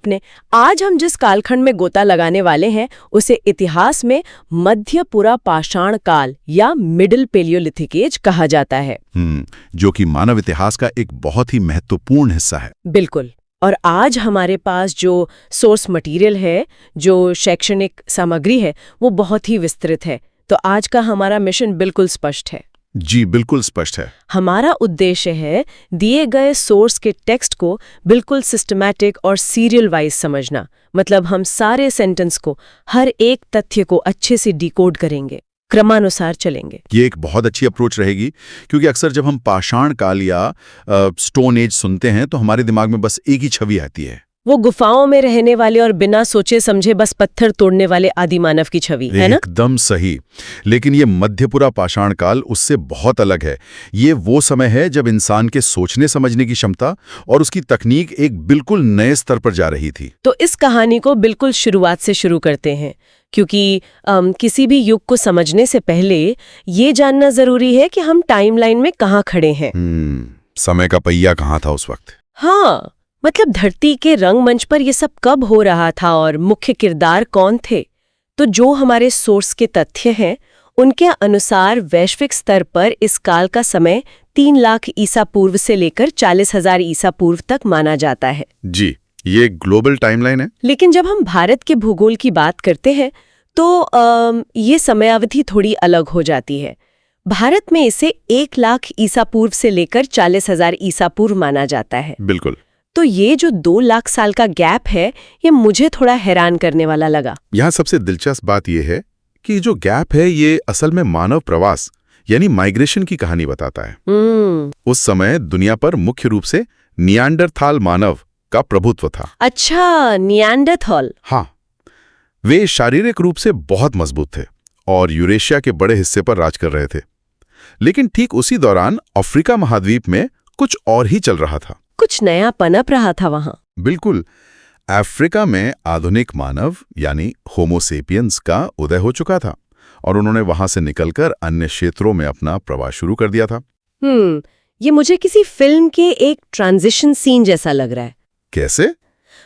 आपने। आज हम जिस कालखंड में गोता लगाने वाले हैं उसे इतिहास में मध्यपुरा पाषाण काल या मिडिल पेलियोलिथिक एज कहा जाता है। जो कि मानव इतिहास का एक बहुत ही महत्वपूर्ण हिस्सा है। बिल्कुल। और आज हमारे पास जो सोर्स मटेरियल है, जो शैक्षणिक सामग्री है, वो बहुत ही विस्तृत है। तो आज का हमारा मिशन बिल्कुल स्पष्ट है। जी बिल्कुल स्पष्ट है। हमारा उद्देश्य है दिए गए सोर्स के टेक्स्ट को बिल्कुल सिस्टमैटिक और सीरियल वाइज समझना। मतलब हम सारे सेंटेंस को, हर एक तथ्य को अच्छे से डिकोड करेंगे, क्रमानुसार चलेंगे। ये एक बहुत अच्छी अप्रोच रहेगी, क्योंकि अक्सर जब हम पाषाण काल या स्टोन एज सुनते हैं तो हमारे दिमाग में बस एक ही छवि आती है, वो गुफाओं में रहने वाले और बिना सोचे समझे बस पत्थर तोड़ने वाले आदि मानव की छवि, है ना? एकदम सही। लेकिन ये मध्यपुरा पाषाण काल उससे बहुत अलग है। ये वो समय है जब इंसान के सोचने समझने की क्षमता और उसकी तकनीक एक बिल्कुल नए स्तर पर जा रही थी। तो इस कहानी को बिल्कुल शुरुआत से शुरू करते हैं, क्योंकि किसी भी युग को समझने से पहले ये जानना जरूरी है कि हम टाइमलाइन में कहाँ खड़े हैं। समय का पहिया कहाँ था उस वक्त। हाँ, मतलब धरती के रंगमंच पर ये सब कब हो रहा था और मुख्य किरदार कौन थे। तो जो हमारे सोर्स के तथ्य हैं उनके अनुसार वैश्विक स्तर पर इस काल का समय 3 लाख ईसा पूर्व से लेकर 40,000 ईसा पूर्व तक माना जाता है। जी, ये ग्लोबल टाइमलाइन है। लेकिन जब हम भारत के भूगोल की बात करते हैं तो ये समयावधि थोड़ी अलग हो जाती है। भारत में इसे 1 लाख ईसा पूर्व से लेकर 40,000 ईसा पूर्व माना जाता है। बिल्कुल। तो ये जो 2 लाख साल का गैप है, ये मुझे थोड़ा हैरान करने वाला लगा। यहाँ सबसे दिलचस्प बात यह है कि जो गैप है ये असल में मानव प्रवास यानी माइग्रेशन की कहानी बताता है। उस समय दुनिया पर मुख्य रूप से नियांडरथाल मानव का प्रभुत्व था। अच्छा, नियांडरथाल। हाँ, वे शारीरिक रूप से बहुत मजबूत थे और यूरेशिया के बड़े हिस्से पर राज कर रहे थे। लेकिन ठीक उसी दौरान अफ्रीका महाद्वीप में कुछ और ही चल रहा था। कुछ नया पनप रहा था वहां। बिल्कुल। अफ्रीका में आधुनिक मानव यानी होमो सेपियंस का उदय हो चुका था और उन्होंने वहां से निकलकर अन्य क्षेत्रों में अपना प्रवास शुरू कर दिया था। ये मुझे किसी फिल्म के एक ट्रांजिशन सीन जैसा लग रहा है। कैसे?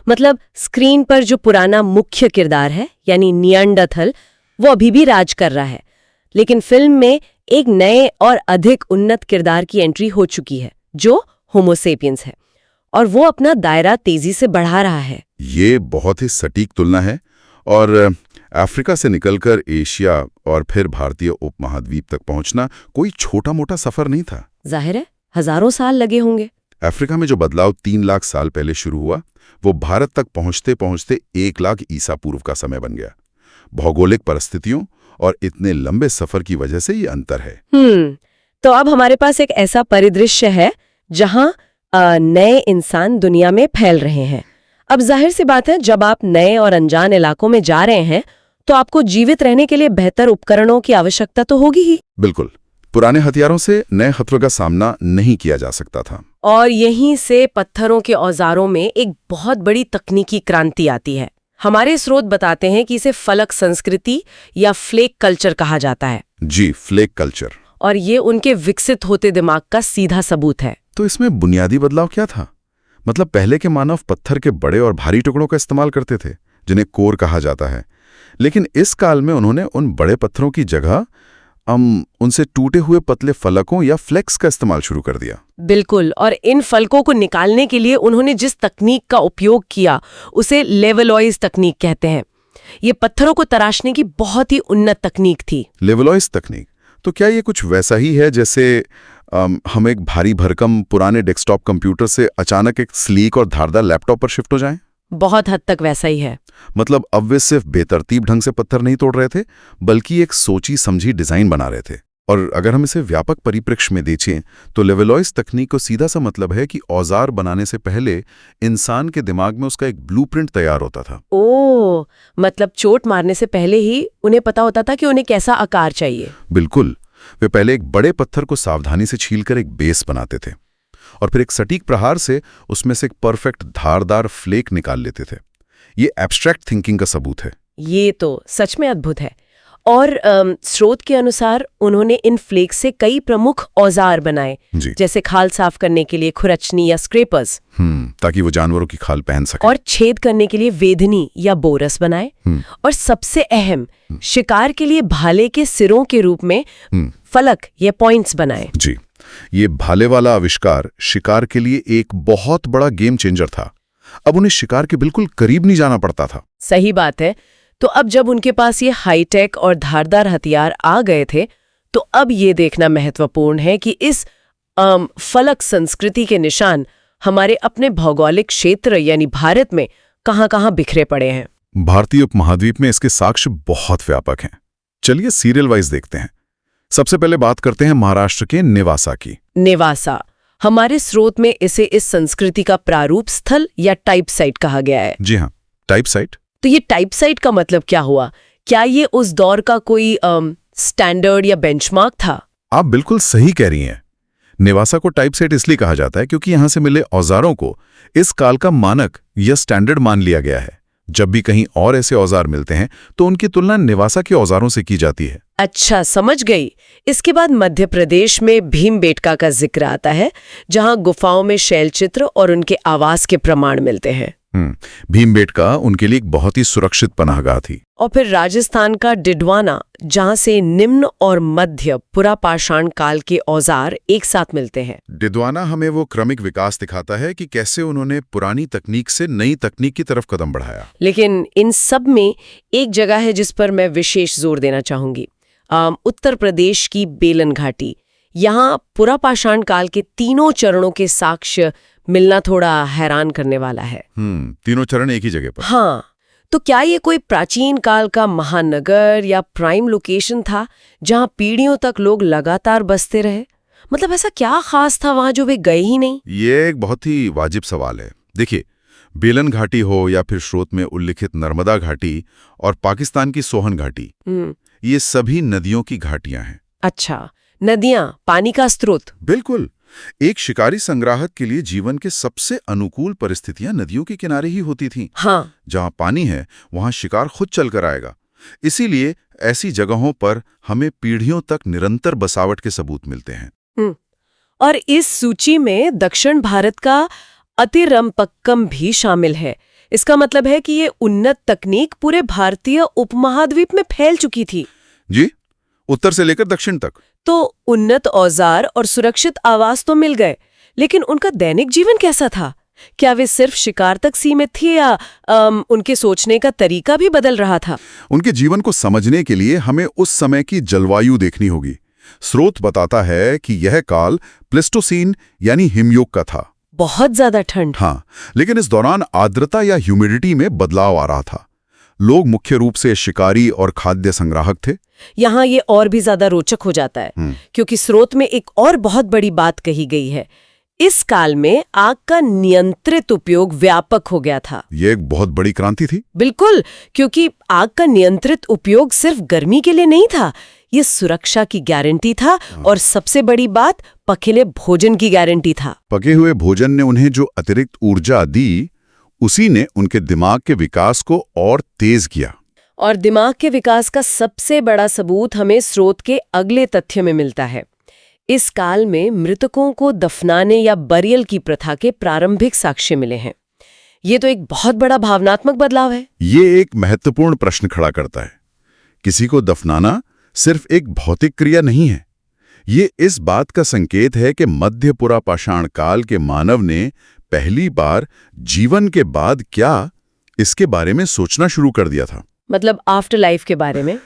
मतलब स्क्रीन पर जो पुराना मुख्य किरदार है यानी नियांडरथाल, वो अभी भी राज कर रहा है, लेकिन फिल्म में एक नए और अधिक उन्नत किरदार की एंट्री हो चुकी है जो होमो सेपियंस है, और वो अपना दायरा तेजी से बढ़ा रहा है। ये बहुत ही सटीक तुलना है और अफ्रीका से निकलकर एशिया और फिर भारतीय उपमहाद्वीप तक पहुंचना कोई छोटा मोटा सफर नहीं था। जाहिर है, हजारों साल लगे होंगे। अफ्रीका में जो बदलाव 3 लाख साल पहले शुरू हुआ वो भारत तक पहुंचते पहुंचते 1 लाख ईसा पूर्व का समय बन गया। भौगोलिक परिस्थितियों और इतने लंबे सफर की वजह से ये अंतर है। तो अब हमारे पास एक ऐसा परिदृश्य है जहां नए इंसान दुनिया में फैल रहे हैं। अब जाहिर सी बात है, जब आप नए और अनजान इलाकों में जा रहे हैं तो आपको जीवित रहने के लिए बेहतर उपकरणों की आवश्यकता तो होगी ही। बिल्कुल। पुराने हथियारों से नए खतरों का सामना नहीं किया जा सकता था। और यहीं से पत्थरों के औजारों में एक बहुत बड़ी तकनीकी क्रांति आती है। हमारे स्रोत बताते हैं कि इसे फलक संस्कृति या फ्लेक कल्चर कहा जाता है। जी, फ्लेक कल्चर। और ये उनके विकसित होते दिमाग का सीधा सबूत है। तो इसमें बुनियादी बदलाव क्या था? मतलब पहले के मानव पत्थर के बड़े और भारी टुकड़ों का इस्तेमाल करते थे जिन्हें कोर कहा जाता है, लेकिन इस काल में उन्होंने उन बड़े पत्थरों की जगह उनसे टूटे हुए पतले फलकों या फ्लेक्स का इस्तेमाल शुरू कर दिया। बिल्कुल। और इन फलकों को निकालने के लिए उन्होंने जिस तकनीक का उपयोग किया उसे लेवलॉइज तकनीक कहते हैं। ये पत्थरों को तराशने की बहुत ही उन्नत तकनीक थी। लेवलॉइज तकनीक, तो क्या ये कुछ वैसा ही है जैसे हम एक भारी भरकम पुराने डेस्कटॉप कंप्यूटर से अचानक एक स्लीक और धारदार लैपटॉप पर शिफ्ट हो जाएं? बहुत हद तक वैसा ही है। मतलब अब वे सिर्फ बेतरतीब ढंग से पत्थर नहीं तोड़ रहे थे, बल्कि एक सोची समझी डिजाइन बना रहे थे। और अगर हम इसे व्यापक परिप्रेक्ष्य में देखें तो लेवलॉइज तकनीक को सीधा सा मतलब है कि औजार बनाने से पहले इंसान के दिमाग में उसका एक ब्लूप्रिंट तैयार होता था। ओह, मतलब चोट मारने से पहले ही उन्हें पता होता था कि उन्हें कैसा आकार चाहिए। बिल्कुल। वे पहले एक बड़े पत्थर को सावधानी से छीलकर एक बेस बनाते थे और फिर एक सटीक प्रहार से उसमें से एक परफेक्ट धारदार फ्लेक निकाल लेते थे। ये एब्स्ट्रैक्ट थिंकिंग का सबूत है। ये तो सच में अद्भुत है। और स्रोत के अनुसार उन्होंने इन फ्लेक्स से कई प्रमुख औजार बनाए, जी। जैसे खाल साफ करने के लिए खुरचनी या स्क्रैपर्स, ताकि वो जानवरों की खाल पहन सके। और छेद करने के लिए वेधनी या बोरस बनाए, और सबसे अहम शिकार के लिए भाले के सिरों के रूप में फलक या पॉइंट्स बनाए। जी, ये भाले वाला आविष्कार शिकार के लिए एक बहुत बड़ा गेम चेंजर था। अब उन्हें शिकार के बिल्कुल करीब नहीं जाना पड़ता था। सही बात है। तो अब जब उनके पास ये हाईटेक और धारदार हथियार आ गए थे, तो अब ये देखना महत्वपूर्ण है कि इस फलक संस्कृति के निशान हमारे अपने भौगोलिक क्षेत्र यानी भारत में कहाँ-कहाँ बिखरे पड़े हैं। भारतीय उपमहाद्वीप में इसके साक्ष्य बहुत व्यापक हैं। चलिए सीरियल वाइज देखते हैं। सबसे पहले बात करते हैं महाराष्ट्र के नेवासा की। नेवासा, हमारे स्रोत में इसे इस संस्कृति का प्रारूप स्थल या टाइप साइट कहा गया है। जी हाँ, टाइप साइट। तो ये टाइप साइट का मतलब क्या हुआ? क्या ये उस दौर का कोई स्टैंडर्ड या बेंचमार्क था? आप बिल्कुल सही कह रही हैं। नेवासा को टाइप साइट इसलिए कहा जाता है क्योंकि यहां से मिले औजारों को इस काल का मानक या स्टैंडर्ड मान लिया गया है। जब भी कहीं और ऐसे औजार मिलते हैं तो उनकी तुलना नेवासा के औजारों से की जाती है। अच्छा, समझ गई। इसके बाद मध्य प्रदेश में भीमबेटका का जिक्र आता है, जहां गुफाओं में शैलचित्र और उनके आवास के प्रमाण मिलते हैं। भीमबेटका उनके लिए एक बहुत ही सुरक्षित पनाहगाह थी। और फिर राजस्थान का डिडवाना, जहां से निम्न और मध्य पुरापाषाण काल के औजार एक साथ मिलते हैं। डिडवाना हमें वो क्रमिक विकास दिखाता है कि कैसे उन्होंने पुरानी तकनीक से नई तकनीक की तरफ कदम बढ़ाया। लेकिन इन सब में एक जगह है जिस पर मैं विशेष जोर देना चाहूंगी, उत्तर प्रदेश की बेलन घाटी। यहाँ पुरापाषाण काल के तीनों चरणों के साक्ष्य मिलना थोड़ा हैरान करने वाला है। तीनों चरण एक ही जगह पर। हाँ, तो क्या ये कोई प्राचीन काल का महानगर या प्राइम लोकेशन था जहां पीढ़ियों तक लोग लगातार बसते रहे? मतलब ऐसा क्या खास था वहां जो वे गए ही नहीं? ये एक बहुत ही वाजिब सवाल है। देखिए, बेलन घाटी हो या फिर स्रोत में उल्लिखित नर्मदा घाटी और पाकिस्तान की सोहन घाटी, ये सभी नदियों की घाटियां हैं। अच्छा, नदियां, पानी का स्रोत। बिल्कुल। एक शिकारी संग्राहक के लिए जीवन के सबसे अनुकूल परिस्थितियां नदियों के किनारे ही होती थीं। हाँ, जहां पानी है वहां शिकार खुद चलकर आएगा। इसीलिए ऐसी जगहों पर हमें पीढ़ियों तक निरंतर बसावट के सबूत मिलते हैं। और इस सूची में दक्षिण भारत का अतिरम्पक्कम भी शामिल है। इसका मतलब है कि ये उन्नत तकनीक पूरे भारतीय उपमहाद्वीप में फैल चुकी थी। जी, उत्तर से लेकर दक्षिण तक। तो उन्नत औजार और सुरक्षित आवास तो मिल गए, लेकिन उनका दैनिक जीवन कैसा था? क्या वे सिर्फ शिकार तक सीमित थी या उनके सोचने का तरीका भी बदल रहा था? उनके जीवन को समझने के लिए हमें उस समय की जलवायु देखनी होगी। स्रोत बताता है कि यह काल प्लेस्टोसीन यानी हिमयुग का था। बहुत ज्यादा ठंड। हाँ, लेकिन इस दौरान आर्द्रता या ह्यूमिडिटी में बदलाव आ रहा था। लोग मुख्य रूप से शिकारी और खाद्य संग्राहक थे। यहाँ ये और भी ज्यादा रोचक हो जाता है, क्योंकि स्रोत में एक और बहुत बड़ी बात कही गई है। इस काल में आग का नियंत्रित उपयोग व्यापक हो गया था। ये एक बहुत बड़ी क्रांति थी। बिल्कुल, क्योंकि आग का नियंत्रित उपयोग सिर्फ गर्मी के लिए नहीं था, ये सुरक्षा की गारंटी था, और सबसे बड़ी बात, पकेले भोजन की गारंटी था। पके हुए भोजन ने उन्हें जो अतिरिक्त ऊर्जा दी, उसी ने उनके दिमाग के विकास को और तेज किया। और दिमाग के विकास का सबसे बड़ा सबूत हमें स्रोत के अगले तथ्य में मिलता है। इस काल में मृतकों को दफनाने या बरियल की प्रथा के प्रारंभिक साक्ष्य मिले हैं। ये तो एक बहुत बड़ा भावनात्मक बदलाव है। ये एक महत्वपूर्ण प्रश्न खड़ा करता है। किसी को दफनाना सिर्फ एक भौतिक क्रिया नहीं है। ये इस बात का संकेत है कि मध्य पुरापाषाण काल के मानव ने पहली बार जीवन के बाद क्या, इसके बारे में सोचना शुरू कर दिया था। मतलब आफ्टर लाइफ के बारे में।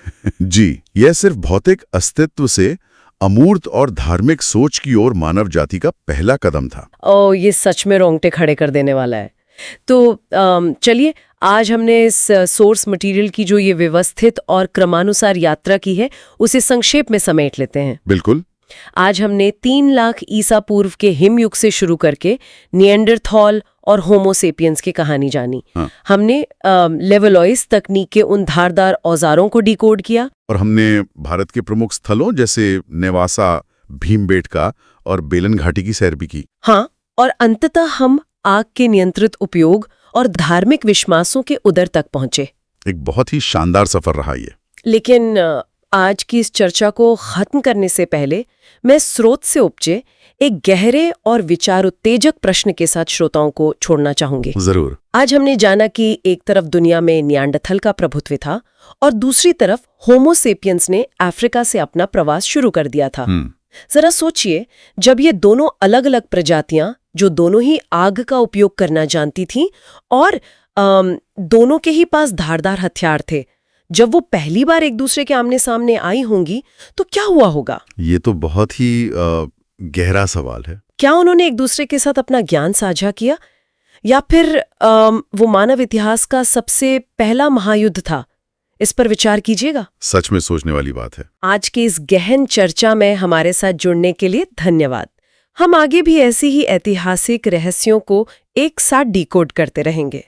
जी, यह सिर्फ भौतिक अस्तित्व से अमूर्त और धार्मिक सोच की ओर मानव जाति का पहला कदम था। ये सच में रोंगटे खड़े कर देने वाला है। तो चलिए, आज हमने इस सोर्स मटेरियल की जो ये व्यवस्थित और क्रमानुसार यात्रा की है, उसे संक्षेप में समेट लेते हैं। बिल्कुल। आज हमने 3 लाख ईसा पूर्व के हिमयुग से शुरू करके निएंडरथॉल और होमोसेपियंस की कहानी जानी। हमने लेवलॉइस तकनीक के उन धारदार औजारों को डिकोड किया, और हमने भारत के प्रमुख स्थलों जैसे नेवासा, भीमबेटका और बेलन घाटी की सैर भी की। हाँ, और अंततः हम आग के नियंत्रित उपयोग और धार्मिक विश्वासों के उदर तक पहुंचे। एक बहुत ही शानदार सफर रहा ये। लेकिन आज की इस चर्चा को खत्म करने से पहले मैं स्रोत से उपजे एक गहरे और विचार उत्तेजक प्रश्न के साथ श्रोताओं को छोड़ना चाहूंगी। जरूर। आज हमने जाना कि एक तरफ दुनिया में नियांडरथल का प्रभुत्व था और दूसरी तरफ होमो सेपियंस ने अफ्रीका से अपना प्रवास शुरू कर दिया था। जरा सोचिए, जब ये दोनों अलग अलग प्रजातियां जो दोनों ही आग का उपयोग करना जानती थीं और दोनों के ही पास धारदार हथियार थे, जब वो पहली बार एक दूसरे के आमने सामने आई होंगी तो क्या हुआ होगा? ये तो बहुत ही गहरा सवाल है। क्या उन्होंने एक दूसरे के साथ अपना ज्ञान साझा किया, या फिर वो मानव इतिहास का सबसे पहला महायुद्ध था? इस पर विचार कीजिएगा। सच में सोचने वाली बात है। आज की इस गहन चर्चा में हमारे साथ जुड़ने के लिए धन्यवाद। हम आगे भी ऐसी ही ऐतिहासिक रहस्यों को एक साथ डिकोड करते रहेंगे।